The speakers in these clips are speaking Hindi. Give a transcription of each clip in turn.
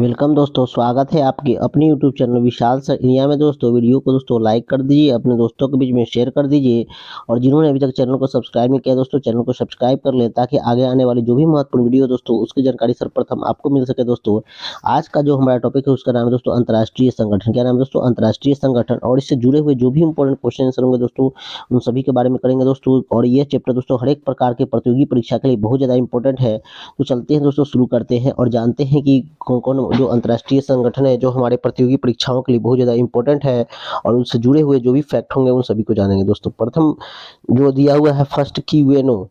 वेलकम दोस्तों, स्वागत है आपके अपने यूट्यूब चैनल विशाल सर इंडिया में। दोस्तों वीडियो को दोस्तों लाइक कर दीजिए, अपने दोस्तों के बीच में शेयर कर दीजिए और जिन्होंने अभी तक चैनल को सब्सक्राइब नहीं किया दोस्तों चैनल को सब्सक्राइब कर लें ताकि आगे आने वाली जो भी महत्वपूर्ण वीडियो दोस्तों उसकी जानकारी सर्वप्रथम आपको मिल सके। दोस्तों आज का जो हमारा टॉपिक है उसका नाम है दोस्तों अंतर्राष्ट्रीय संगठन। क्या नाम है दोस्तों? अंतर्राष्ट्रीय संगठन। और इससे जुड़े हुए जो भी इंपॉर्टेंट क्वेश्चन आंसर होंगे दोस्तों उन सभी के बारे में करेंगे दोस्तों। और ये चैप्टर दोस्तों हर एक प्रकार के प्रतियोगी परीक्षा के लिए बहुत ज़्यादा इंपॉर्टेंट है। तो चलते हैं दोस्तों, शुरू करते हैं और जानते हैं कि कौन कौन जो अंतर्राष्ट्रीय संगठन है जो हमारे प्रतियोगी परीक्षाओं के लिए बहुत ज़्यादा इंपॉर्टेंट है और उनसे जुड़े हुए जो भी फैक्ट होंगे उन सभी को जानेंगे। दोस्तों प्रथम जो दिया हुआ है फर्स्ट की यूएनओ,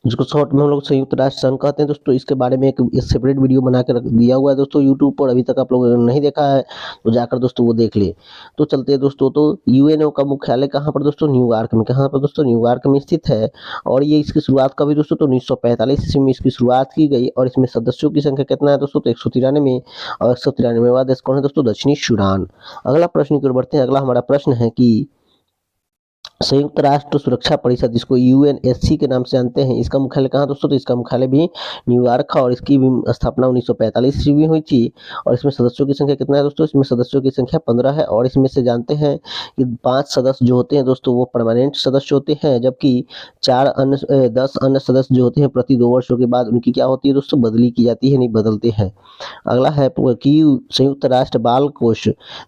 जिसको शॉर्ट में हम लोग संयुक्त राष्ट्र संघ कहते हैं दोस्तों। इसके बारे में एक सेपरेट वीडियो बना के रख दिया हुआ है दोस्तों यूट्यूब पर, अभी तक आप लोगों ने नहीं देखा है तो जाकर दोस्तों वो देख ले। तो चलते हैं दोस्तों, तो यूएनओ का मुख्यालय कहाँ पर दोस्तों? न्यूयॉर्क में। कहाँ पर दोस्तों? न्यूयॉर्क में स्थित है। और ये इसकी शुरुआत कभी दोस्तों? तो 1945 ईस्वी में इसकी शुरुआत की गई। और इसमें सदस्यों की संख्या कितना है दोस्तों? तो 193। और 193वां देश कौन है दोस्तों? दक्षिणी सूडान। अगला प्रश्न की ओर बढ़ते हैं। अगला हमारा प्रश्न है कि संयुक्त राष्ट्र सुरक्षा परिषद, जिसको यूएनएससी के नाम से जानते हैं, इसका मुख्यालय कहाँ दोस्तों? तो इसका मुख्यालय भी न्यूयॉर्क है और इसकी भी स्थापना 1945 ईस्वी में हुई थी। और इसमें सदस्यों की संख्या कितना है दोस्तों? इसमें सदस्यों की संख्या 15 है। और इसमें से जानते हैं कि 5 सदस्य जो होते हैं दोस्तों वो परमानेंट सदस्य होते हैं, जबकि 10 अन्य सदस्य जो होते हैं प्रति 2 वर्षों के बाद उनकी क्या होती है दोस्तों? बदली की जाती है, नहीं बदलते हैं। अगला है कि संयुक्त राष्ट्र बाल कोष,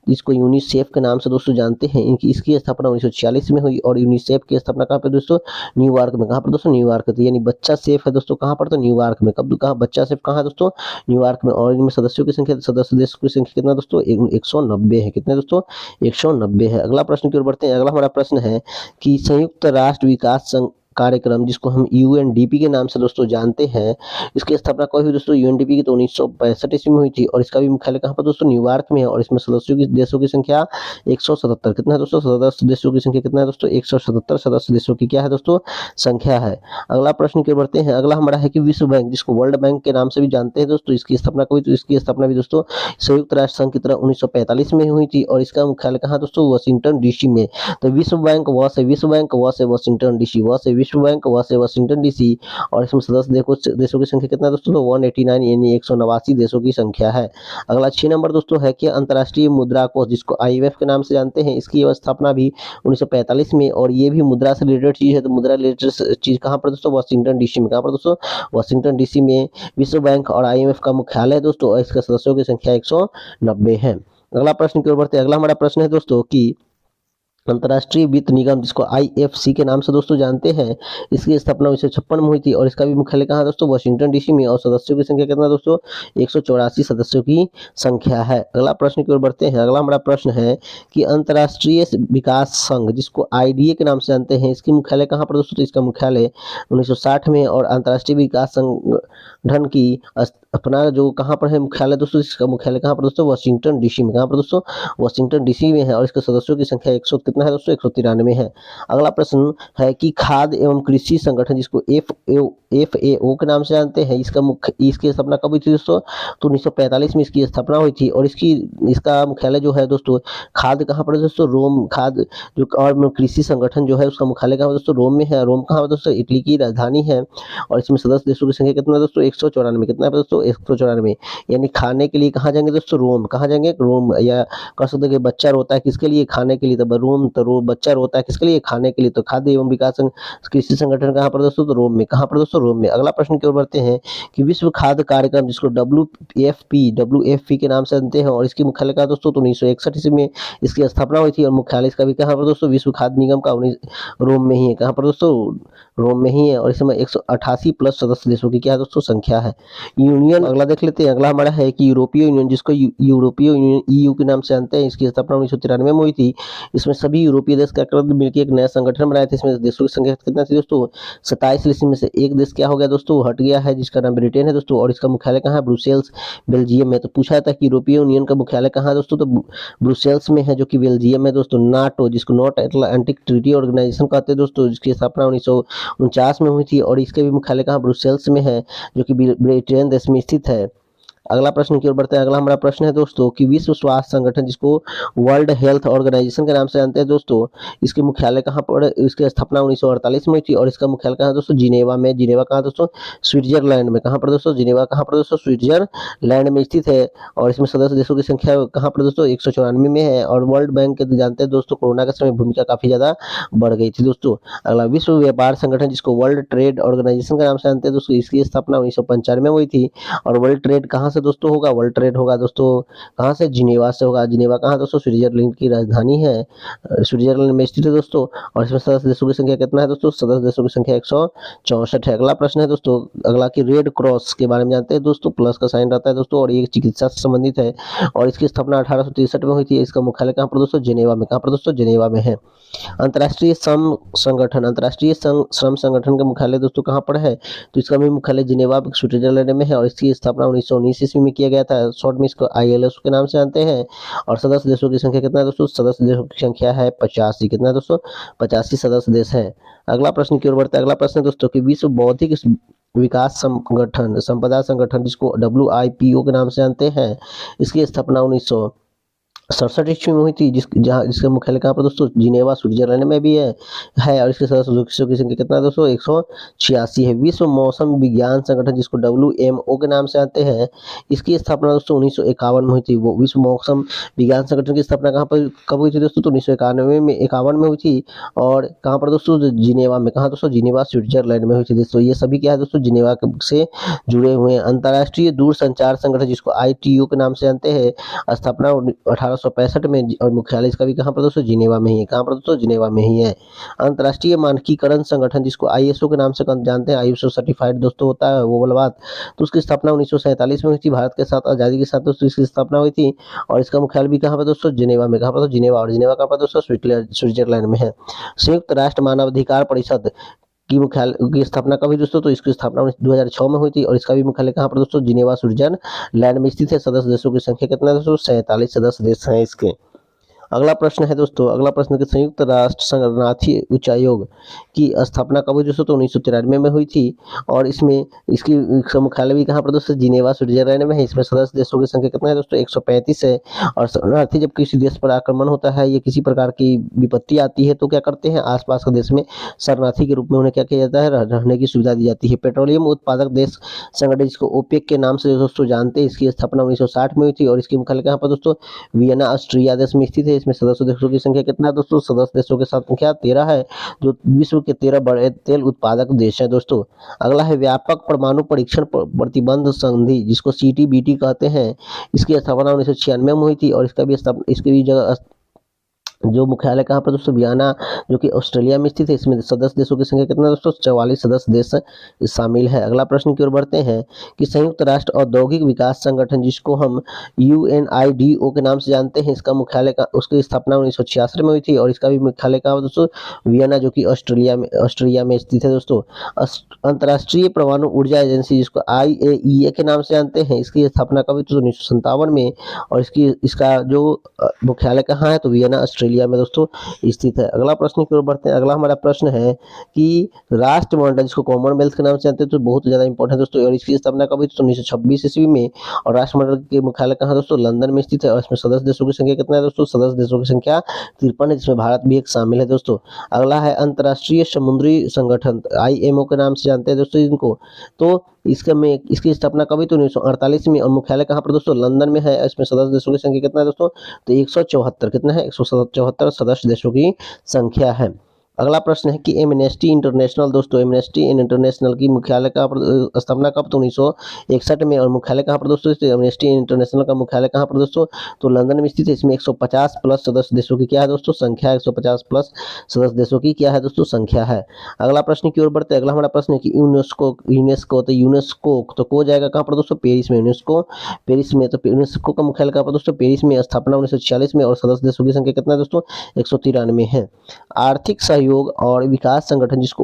जिसको यूनिसेफ के नाम से दोस्तों जानते हैं, इनकी इसकी स्थापना 1946 में हुई। और यूनिसेफ की स्थापना कहाँ पे दोस्तों? न्यूयॉर्क में। कहाँ पर दोस्तों? न्यूयॉर्क। तो यानी बच्चा सेफ है दोस्तों कहाँ पर? तो न्यूयॉर्क में। कब कहाँ बच्चा सेफ कहाँ है दोस्तों? न्यूयॉर्क में। और इनमें सदस्यों की संख्या, सदस्य देश की संख्या कितना दोस्तों? 190 है। कितने दोस्तों? 190 है। अगला प्रश्न की ओर बढ़ते हैं। अगला हमारा प्रश्न है कि संयुक्त राष्ट्र विकास कार्यक्रम, जिसको हम यूएनडीपी के नाम से दोस्तों जानते हैं, इसकी स्थापना कब हुई दोस्तों? यूएनडीपी की तो 1965 ईस्वी में हुई थी। और इसका भी मुख्यालय कहाँ पर दोस्तों? न्यूयॉर्क में है। और इसमें सदस्यों की देशों की संख्या 177। कितना है दोस्तों? सदस्य देशों की संख्या कितना है दोस्तों? 177 सदस्य देशों की क्या है दोस्तों? संख्या है। अगला प्रश्न की ओर बढ़ते हैं। अगला हमारा है कि विश्व बैंक, जिसको वर्ल्ड बैंक के नाम से भी जानते हैं दोस्तों, इसकी स्थापना कब हुई? तो इसकी स्थापना भी दोस्तों संयुक्त राष्ट्र संघ की तरह 1945 में हुई थी। और इसका मुख्यालय कहाँ दोस्तों? वाशिंगटन डीसी में। तो विश्व बैंक वॉस है, विश्व बैंक वॉस है वाशिंगटन डीसी, वॉस है विश्व बैंक वॉस है वाशिंगटन डीसी। और इसमें सदस्य देशों की संख्या कितना है दोस्तों? तो 189 यानी 189 देशों की संख्या है। अगला 6 नंबर दोस्तों है कि अंतर्राष्ट्रीय मुद्रा कोष, जिसको आईएमएफ के नाम से जानते हैं, इसकी स्थापना भी 1945 में। और ये भी मुद्रा से रिलेटेड चीज है। तो मुद्रा रिलेटेड चीज कहाँ पर दोस्तों? वाशिंगटन डीसी में। कहाँ पर दोस्तों? वाशिंगटन डीसी में विश्व बैंक और आईएमएफ का मुख्यालय है दोस्तों। और इसके सदस्यों की संख्या 190 है। अगला प्रश्न की ओर बढ़ते हैं। अगला हमारा प्रश्न है दोस्तों कि अंतर्राष्ट्रीय वित्त निगम, जिसको आईएफसी के नाम से दोस्तों जानते हैं, इसकी स्थापना 1956 में हुई थी। और इसका भी मुख्यालय कहाँ दोस्तों? वाशिंगटन डीसी में। और सदस्यों की संख्या कितना दोस्तों? 184 सदस्यों की संख्या है। अगला प्रश्न की ओर बढ़ते हैं। अगला हमारा प्रश्न है कि अंतर्राष्ट्रीय विकास संघ, जिसको आईडीए के नाम से जानते हैं, इसकी मुख्यालय कहाँ पर दोस्तों? तो इसका मुख्यालय 1960 में। और अंतर्राष्ट्रीय विकास संगठन की अपना जो कहाँ पर है मुख्यालय दोस्तों? इसका मुख्यालय कहाँ पर दोस्तों? वाशिंगटन डीसी में। कहाँ पर दोस्तों? वाशिंगटन डीसी में है। और इसके सदस्यों की संख्या 100 कितना है दोस्तों? 193 है। अगला प्रश्न है कि खाद्य एवं कृषि संगठन, जिसको एफएओ के नाम से जानते हैं, इसकी स्थापना कब हुई थी दोस्तों? तो 1945 में इसकी स्थापना हुई थी। और इसका मुख्यालय जो है दोस्तों खाद्य कहाँ पर दोस्तों? रोम। खाद्य जो और कृषि संगठन जो है उसका मुख्यालय कहाँ दोस्तों? रोम में है। रोम कहाँ दोस्तों? इटली की राजधानी है। और इसमें सदस्य देशों की संख्या कितना दोस्तों? 194। कितना है दोस्तों? 194। यानी खाने के लिए कहाँ जाएंगे दोस्तों? रोम। कहाँ जाएंगे? रोम। या कह सकते हैं कि बच्चा रोता है किसके लिए? खाने के लिए। तो रोम, तो बच्चा रोता है किसके लिए? खाने के लिए। तो खाद्य एवं विकास कृषि संगठन कहाँ पर दोस्तों? तो रोम में। कहाँ पर दोस्तों? रोम में। अगला प्रश्न की ओर बढ़ते हैं कि विश्व खाद्य कार्यक्रम, जिसको डब्ल्यूएफपी के नाम से जानते हैं, और इसकी मुख्यालय कहाँ दोस्तों? तो 1961 ईस्वी में इसकी स्थापना हुई थी। और मुख्यालय इसका भी कहाँ पर दोस्तों? विश्व खाद्य निगम का रोम में ही है। कहाँ पर दोस्तों? रोम में ही है। और इसमें 188 प्लस सदस्य देशों की क्या है दोस्तों? संख्या है। यूनियन अगला देख लेते हैं। अगला हमारा है कि यूरोपीय यूनियन, जिसको यूरोपीय यूनियन ईयू के नाम से जानते हैं, इसकी स्थापना 1993 में हुई थी। इसमें सभी यूरोपीय देश क्या कर मिलकर एक नया संगठन बनाए थे। इसमें देशों की संख्या कितना थी दोस्तों? 27। इसमें से एक देश क्या हो गया दोस्तों? हट गया है, जिसका नाम ब्रिटेन है दोस्तों। और इसका मुख्यालय कहाँ है? ब्रुसेल्स, बेल्जियम में। तो पूछा था कि यूरोपीय यूनियन का मुख्यालय कहाँ है दोस्तों? तो ब्रुसेल्स में है, जो कि बेल्जियम में दोस्तों। नाटो, जिसको नॉर्थ अटलांटिक ट्रीटी ऑर्गेनाइजेशन कहते हैं दोस्तों, जिसकी स्थापना 1949 में हुई थी। और इसके भी मुख्यालय कहाँ? ब्रुसेल्स में है, जो कि ब्रिटेन देश में स्थित है। अगला प्रश्न की ओर बढ़ते हैं। अगला हमारा प्रश्न है दोस्तों कि विश्व स्वास्थ्य संगठन, जिसको वर्ल्ड हेल्थ ऑर्गेनाइजेशन के नाम से जानते हैं दोस्तों, इसके मुख्यालय कहाँ पर, इसकी स्थापना 1948 में हुई थी और इसका मुख्यालय कहाँ है दोस्तों, जिनेवा में। जिनेवा कहाँ दोस्तों, स्विट्जरलैंड में। कहाँ पर दोस्तों, जिनेवा कहाँ पर दोस्तों, स्विट्जरलैंड में स्थित है। और इसमें सदस्य देशों की संख्या कहाँ पर दोस्तों, 194 में है। और वर्ल्ड बैंक के जानते हैं दोस्तों, कोरोना के समय भूमिका काफी ज्यादा बढ़ गई थी दोस्तों। अगला विश्व व्यापार संगठन, जिसको वर्ल्ड ट्रेड ऑर्गेनाइजेशन के नाम से जानते हैं दोस्तों, इसकी स्थापना 1995 में हुई थी। और वर्ल्ड ट्रेड कहाँ से दोस्तों होगा, वर्ल्ड ट्रेड होगा दोस्तों कहाँ से, जिनेवा से होगा। जिनेवा कहाँ दोस्तों, स्विट्जरलैंड की राजधानी है, स्विट्जरलैंड में स्थित है दोस्तों। और इसमें सदस्य देशों की संख्या कितना है दोस्तों, सदस्य देशों की संख्या 164 है। अगला प्रश्न है दोस्तों, अगला की रेड क्रॉस के बारे में जानते हैं दोस्तों, प्लस का साइन रहता है दोस्तों और ये चिकित्सा से संबंधित है। और इसकी स्थापना 1863 में हुई थी। इसका मुख्यालय कहाँ पर दोस्तों, जिनेवा में। कहाँ पर दोस्तों, जिनेवा में है। अंतर्राष्ट्रीय श्रम संगठन, अंतर्राष्ट्रीय श्रम संगठन का मुख्यालय दोस्तों कहाँ पर है, तो इसका भी मुख्यालय जिनेवा स्विट्जरलैंड में है। और इसकी स्थापना 1919 ईस्वी में किया गया था। शॉर्ट में इसको ILO के नाम से जानते हैं। और सदस्य देशों की संख्या कितना है दोस्तों, सदस्य देशों की संख्या है 85। कितना है दोस्तों, 85 सदस्य देश है। अगला प्रश्न की ओर बढ़ते हैं। अगला प्रश्न है दोस्तों कि विश्व बौद्धिक विकास संगठन, संपदा संगठन, जिसको WIPO के नाम से जानते हैं, इसकी स्थापना 1967 ईस्वी में हुई थी। जिसका मुख्यालय कहाँ पर दोस्तों, जिनेवा स्विट्जरलैंड में भी है। और इसके सदस्यों की संख्या कितना है दोस्तों, 186 है। विश्व मौसम विज्ञान संगठन, जिसको WMO के नाम से जानते हैं, इसकी स्थापना दोस्तों 1951 में हुई थी। वो विश्व मौसम विज्ञान संगठन की स्थापना कहाँ पर कब हुई थी दोस्तों, तो 1991 में हुई थी। और कहाँ पर दोस्तों, जिनेवा में। कहाँ दोस्तों, जिनेवा स्विट्जरलैंड में हुई थी दोस्तों। ये सभी क्या है दोस्तों, जिनेवा से जुड़े हुए हैं। अंतर्राष्ट्रीय दूरसंचार संगठन, जिसको ITU के नाम से जानते हैं, स्थापना 1865 में। और मुख्यालय इसका भी कहाँ पर दोस्तों, जिनेवा में ही है। कहाँ पर दोस्तों, जिनेवा में ही है। अंतर्राष्ट्रीय मानकीकरण संगठन, जिसको ISO के नाम से जानते हैं, ISO सर्टिफाइड दोस्तों होता है वो वाला बात, तो उसकी स्थापना 1947 में हुई थी। भारत के साथ आजादी के साथ दोस्तों इसकी स्थापना हुई थी। और इसका मुख्यालय भी कहाँ पर दोस्तों, जिनेवा में। कहाँ पर दोस्तों, जिनेवा। और जिनेवा कहाँ पर दोस्तों, स्विट्जरलैंड में है। संयुक्त राष्ट्र मानवाधिकार परिषद की मुख्यालय की स्थापना कब हुई दोस्तों, तो इसकी स्थापना 2006 में हुई थी। और इसका भी मुख्यालय कहाँ पर दोस्तों, जिनेवा स्विट्जरलैंड में स्थित है। सदस्य देशों की संख्या कितना है दोस्तों, 47 सदस्य देश हैं इसके। अगला प्रश्न है दोस्तों, अगला प्रश्न कि संयुक्त राष्ट्र शरणार्थी उच्चायोग की स्थापना कब हुई दोस्तों, तो 1993 में हुई थी। और इसमें इसका मुख्यालय भी कहाँ पर दोस्तों, जिनेवा स्विट्जरलैंड में है। इसमें सदस्य देशों की संख्या कितना है दोस्तों, 135 है। और शरणार्थी जब किसी देश पर आक्रमण होता है या किसी प्रकार की विपत्ति आती है तो क्या करते हैं, आसपास के देश में शरणार्थी के रूप में उन्हें क्या किया जाता है, रहने की सुविधा दी जाती है। पेट्रोलियम उत्पादक देश संगठन, जिसको OPEC के नाम से दोस्तों जानते हैं, इसकी स्थापना 1960 में हुई थी। और इसकी मुख्यालय कहाँ पर दोस्तों, वियना ऑस्ट्रिया देश में स्थित है। इसमें सदस्य देशों की संख्या कितना है दोस्तों, सदस्य देशों के साथ संख्या 13 है, जो विश्व के 13 बड़े तेल उत्पादक देश है दोस्तों। अगला है व्यापक परमाणु परीक्षण प्रतिबंध संधि, जिसको CTBT कहते हैं, इसकी स्थापना 1996 में हुई थी। और इसकी भी जगह जो मुख्यालय कहाँ पर दोस्तों, वियना, जो कि ऑस्ट्रेलिया में स्थित है। इसमें सदस्य देशों की संख्या कितना दोस्तों, 44 सदस्य देश शामिल है। अगला प्रश्न की ओर बढ़ते हैं कि संयुक्त राष्ट्र औद्योगिक विकास संगठन, जिसको हम UNIDO के नाम से जानते हैं, इसका मुख्यालय उसकी स्थापना 1966 में हुई थी। और इसका भी मुख्यालय कहाँ दोस्तों, वियना, जो कि ऑस्ट्रिया में स्थित है दोस्तों। अंतर्राष्ट्रीय परमाणु ऊर्जा एजेंसी, जिसको IAEA के नाम से जानते हैं, इसकी स्थापना कब हुई तो 1957 में। और इसका जो मुख्यालय कहाँ है, तो वियना ऑस्ट्रेलिया में दोस्तों स्थित है। अगला प्रश्न की ओर बढ़ते हैं। अगला हमारा प्रश्न है कि राष्ट्रमंडल, जिसको कॉमनवेल्थ के नाम से जानते हैं, तो बहुत ज्यादा इंपॉर्टेंट है दोस्तों। और इसकी स्थापना कब हुई तो 1926 ईस्वी में। और राष्ट्रमंडल के मुख्यालय कहाँ दोस्तों, लंदन में स्थित है। और इसमें सदस्य देशों की संख्या कितना है दोस्तों, सदस्य देशों की संख्या 53 है, जिसमें भारत भी एक शामिल है दोस्तों। अगला है अंतर्राष्ट्रीय समुद्री संगठन, IMO के नाम से जानते हैं दोस्तों इनको। तो इसकी स्थापना कब हुई तो 1948 में। और मुख्यालय कहाँ पर दोस्तों, लंदन में है। इसमें सदस्य देशों की संख्या कितना है दोस्तों, तो 174 कितना है, 174 सदस्य देशों की संख्या है। अगला प्रश्न है कि एमनेस्टी इंटरनेशनल दोस्तों, एमनेस्टी इंटरनेशनल की मुख्यालय का स्थापना कब तो 1961 में। और मुख्यालय कहाँ पर दोस्तों, एमनेस्टी इंटरनेशनल का मुख्यालय कहाँ पर दोस्तों, तो लंदन में स्थित है। इसमें 150 प्लस सदस्य देशों की क्या है दोस्तों, संख्या 150 प्लस सदस्य देशों की क्या है दोस्तों, संख्या है। अगला प्रश्न की ओर बढ़ते हैं। अगला हमारा प्रश्न है कि यूनेस्को तो को जाएगा कहाँ पर दोस्तों, पेरिस में। यूनेस्को पेरिस में, तो यूनेस्को का मुख्यालय कहाँ पर दोस्तों, पेरिस में। स्थापना 1946 में। और सदस्य देशों की संख्या कितना है दोस्तों, 193 है। आर्थिक सहयोग और विकास संगठन, जिसको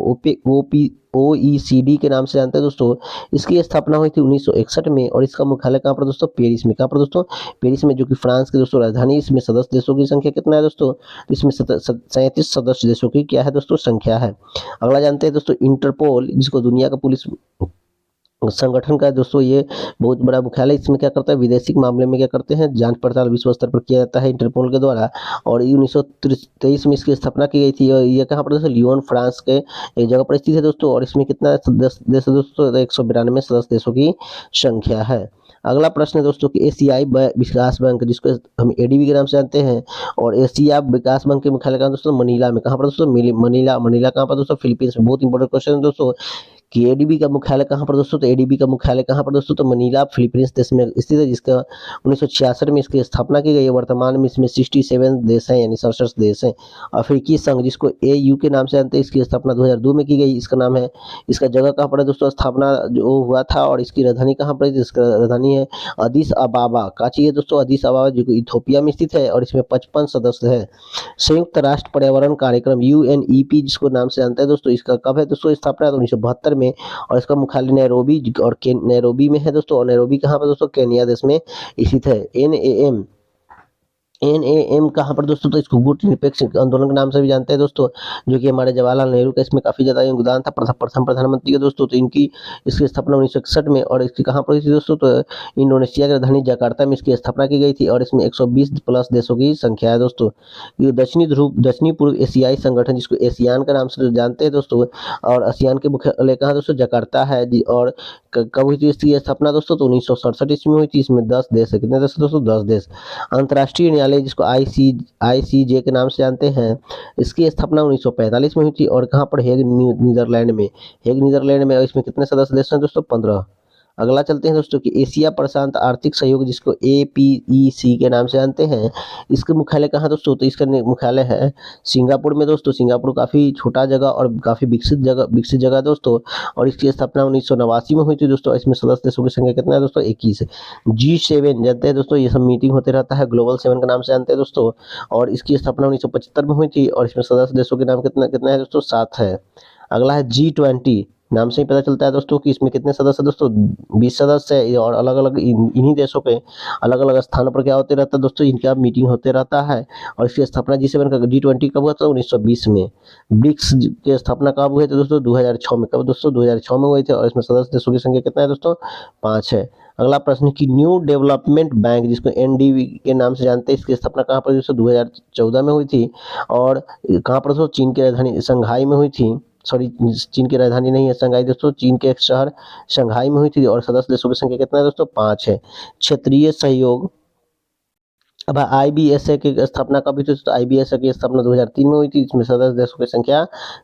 OECD के नाम से जानते हैं दोस्तों, इसकी स्थापना हुई थी 1961 में। और इसका मुख्यालय कहाँ पर दोस्तों, पेरिस में। कहाँ पर दोस्तों, पेरिस में, जो कि फ्रांस की दोस्तों राजधानी। इसमें सदस्य देशों की संख्या कितना है दोस्तों, इसमें 37 सदस्य देशों की क्या है दोस्तों, संख्या है। अगला जानते हैं दोस्तों इंटरपोल, जिसको दुनिया का पुलिस संगठन का दोस्तों ये बहुत बड़ा मुख्यालय। इसमें क्या करता है, विदेशी मामले में क्या करते हैं, जांच पड़ताल विश्व स्तर पर किया जाता है इंटरपोल के द्वारा। और 1923 में इसकी स्थापना की गई थी। और ये कहाँ पर दोस्तों, लियोन फ्रांस के एक जगह पर स्थित है दोस्तों। और इसमें कितना सदस्य देश है दोस्तों, 192 सदस्य देशों की संख्या है। अगला प्रश्न है दोस्तों कि एशियाई विकास बैंक, जिसको हम एडीबी के नाम से जानते हैं, और एशिया विकास बैंक के मुख्यालय कहाँ दोस्तों, मनीला में। कहाँ पर दोस्तों, मनीला। मनीला कहाँ पर दोस्तों, फिलीपींस में। बहुत इंपॉर्टेंट क्वेश्चन है दोस्तों कि एडीबी का मुख्यालय कहाँ पर दोस्तों, तो एडीबी का मुख्यालय कहाँ पर दोस्तों, तो मनीला फिलीपींस देश में स्थित है, जिसका 1966 में इसकी स्थापना की गई है। वर्तमान में इसमें 67 देश हैं, यानी 67 देश हैं। अफ्रीकी संघ, जिसको एयू के नाम से जानते हैं, इसकी स्थापना 2002 में की गई। इसका नाम है, इसका जगह कहाँ पर है दोस्तों, स्थापना जो हुआ था, और इसकी राजधानी कहाँ पर है, इसका राजधानी है अदीस अबाबा। कहाँ चाहिए दोस्तों, अदीस अबाबा, जो इथोपिया में स्थित है। और इसमें 55 सदस्य है। संयुक्त राष्ट्र पर्यावरण कार्यक्रम यूएनईपी, जिसको नाम से जानते हैं दोस्तों, इसका कब है दोस्तों स्थापना, तो 1972 में। और इसका मुख्यालय नैरोबी और नैरोबी में है दोस्तों। और नैरोबी कहाँ पर दोस्तों, केन्या देश में स्थित है। एनएएम कहाँ पर दोस्तों, तो इसको गुट निरपेक्ष आंदोलन के नाम से भी जानते हैं दोस्तों, जो कि हमारे जवाहरलाल नेहरू का इसमें काफी ज्यादा योगदान था, प्रथम प्रधानमंत्री के दोस्तों। तो इसकी स्थापना 1961 में। और इसकी कहाँ पर हुई थी दोस्तों, तो इंडोनेशिया की राजधानी जकार्ता में इसकी स्थापना की गई थी। और इसमें 120 प्लस देशों की संख्या है दोस्तों। ये दक्षिणी पूर्व एशियाई संगठन, जिसको एशियान के नाम से जानते हैं दोस्तों। और आसियान के मुख्यालय कहाँ दोस्तों, जकार्ता है। और कब हुई थी इसकी स्थापना दोस्तों, तो 1967 ईस्वी में हुई थी। इसमें 10 देश है। कितने देश है दोस्तों, 10 देश। अंतर्राष्ट्रीय न्यायालय, जिसको आईसीजे के नाम से जानते हैं, इसकी स्थापना 1945 में हुई थी। और कहाँ पर, हेग नीदरलैंड में। हेग नीदरलैंड में। और इसमें कितने सदस्य देश हैं दोस्तों, 15। अगला चलते हैं दोस्तों कि एशिया प्रशांत आर्थिक सहयोग, जिसको एपीईसी के नाम से जानते हैं, इसके मुख्यालय कहाँ दोस्तों, तो इसका मुख्यालय है सिंगापुर में दोस्तों। सिंगापुर काफ़ी छोटा जगह और काफ़ी विकसित जगह दोस्तों। और इसकी स्थापना 1989 में हुई थी दोस्तों। इसमें सदस्य देशों की संख्या कितना है दोस्तों, 21 है। G7 जानते हैं दोस्तों, ये सब मीटिंग होते रहता है, ग्लोबल 7 के नाम से जानते हैं दोस्तों। और इसकी स्थापना 1975 में हुई थी। और इसमें सदस्य देशों के नाम कितना है दोस्तों, 7 है। अगला है G20, नाम से ही पता चलता है दोस्तों कि इसमें कितने सदस्य दोस्तों, 20 सदस्य है। और अलग अलग इन्हीं देशों के अलग अलग स्थानों पर क्या होते रहता है दोस्तों, इनका मीटिंग होते रहता है। और इसकी स्थापना G7 का G20 कब हुआ था, 1920 में। ब्रिक्स की स्थापना कब हुई थी दोस्तों, 2006 में। कब दोस्तों, 2006 में हुई थी। और इसमें सदस्य देशों की संख्या कितना है दोस्तों, 5 है। अगला प्रश्न कि न्यू डेवलपमेंट बैंक, जिसको एनडीबी के नाम से जानते हैं, इसकी स्थापना कहाँ पर दोस्तों, 2014 में हुई थी। और कहाँ पर दोस्तों, चीन की राजधानी शंघाई में हुई थी। सॉरी, चीन की राजधानी नहीं है शंघाई दोस्तों, चीन के एक शहर शंघाई में हुई थी। और सदस्य देशों की संख्या कितना है दोस्तों, 5 है। क्षेत्रीय सहयोग, अब आईबीएसए की स्थापना कब हुई थी, तो आईबीएसए की स्थापना 2003 में हुई थी। इसमें सदस्य देशों की संख्या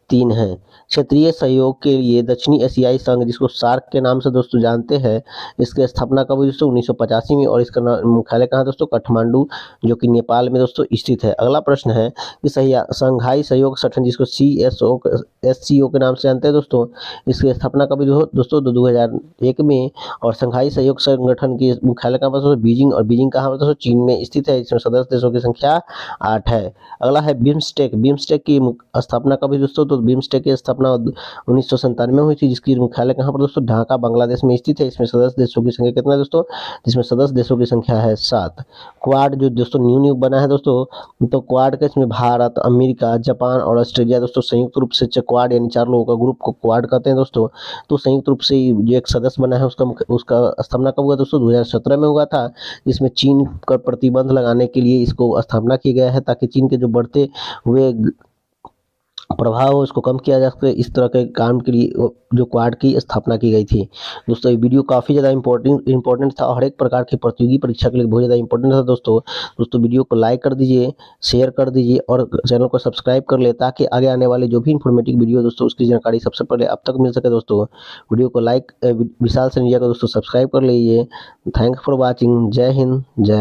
3 है। क्षेत्रीय सहयोग के लिए दक्षिणी एशियाई संघ, जिसको सार्क के नाम से दोस्तों जानते हैं, इसकी स्थापना कब हुई दोस्तों, 1985 में। और इसका मुख्यालय कहाँ दोस्तों, काठमांडू, जो कि नेपाल में दोस्तों स्थित है। अगला प्रश्न है कि संघाई सहयोग संगठन, जिसको SCO के नाम से जानते हैं दोस्तों, इसकी स्थापना कब हुई दोस्तों, 2001 में। और संघाई सहयोग संगठन की मुख्यालय कहाँ पर दोस्तों, बीजिंग। और बीजिंग कहाँ पर दोस्तों, चीन में स्थित है। इसमें सदस्य देशों की संख्या 8 है। अगला है बिम्स्टेक। बिम्स्टेक की स्थापना कब हुई दोस्तों, तो बिम्स्टेक की स्थापना 1997 में हुई थी, जिसकी मुख्यालय कहाँ पर दोस्तों, ढाका बांग्लादेश में स्थित है। इसमें सदस्य देशों की संख्या कितना है दोस्तों, जिसमें सदस्य देशों की संख्या है 7। क्वाड जो दोस्तों न्यू बना है दोस्तों, तो क्वाड का इसमें भारत, अमेरिका, जापान और ऑस्ट्रेलिया दोस्तों संयुक्त रूप से क्वाड, यानी 4 लोगों का ग्रुप को क्वाड कहते हैं दोस्तों। तो संयुक्त रूप से जो एक सदस्य बना है, उसका स्थापना कब हुआ दोस्तों, 2017 में हुआ था। जिसमें चीन पर प्रतिबंध लगाने के लिए इसको स्थापना किया गया है, ताकि चीन के जो बढ़ते हुए प्रभाव उसको कम किया जा सके। इस तरह के काम के लिए जो क्वाड की स्थापना की गई थी दोस्तों। ये वीडियो काफ़ी ज़्यादा इंपॉर्टेंट था, और हर एक प्रकार की प्रतियोगी परीक्षा के लिए बहुत ज़्यादा इंपॉर्टेंट था दोस्तों। वीडियो को लाइक कर दीजिए, शेयर कर दीजिए, और चैनल को सब्सक्राइब कर ले, ताकि आगे आने वाले जो भी इंफॉर्मेटिव वीडियो दोस्तों, उसकी जानकारी सबसे पहले अब तक मिल सके दोस्तों। वीडियो को लाइक, विशाल सनेजा को दोस्तों सब्सक्राइब कर लीजिए। Thank for watching. जय हिंद, जय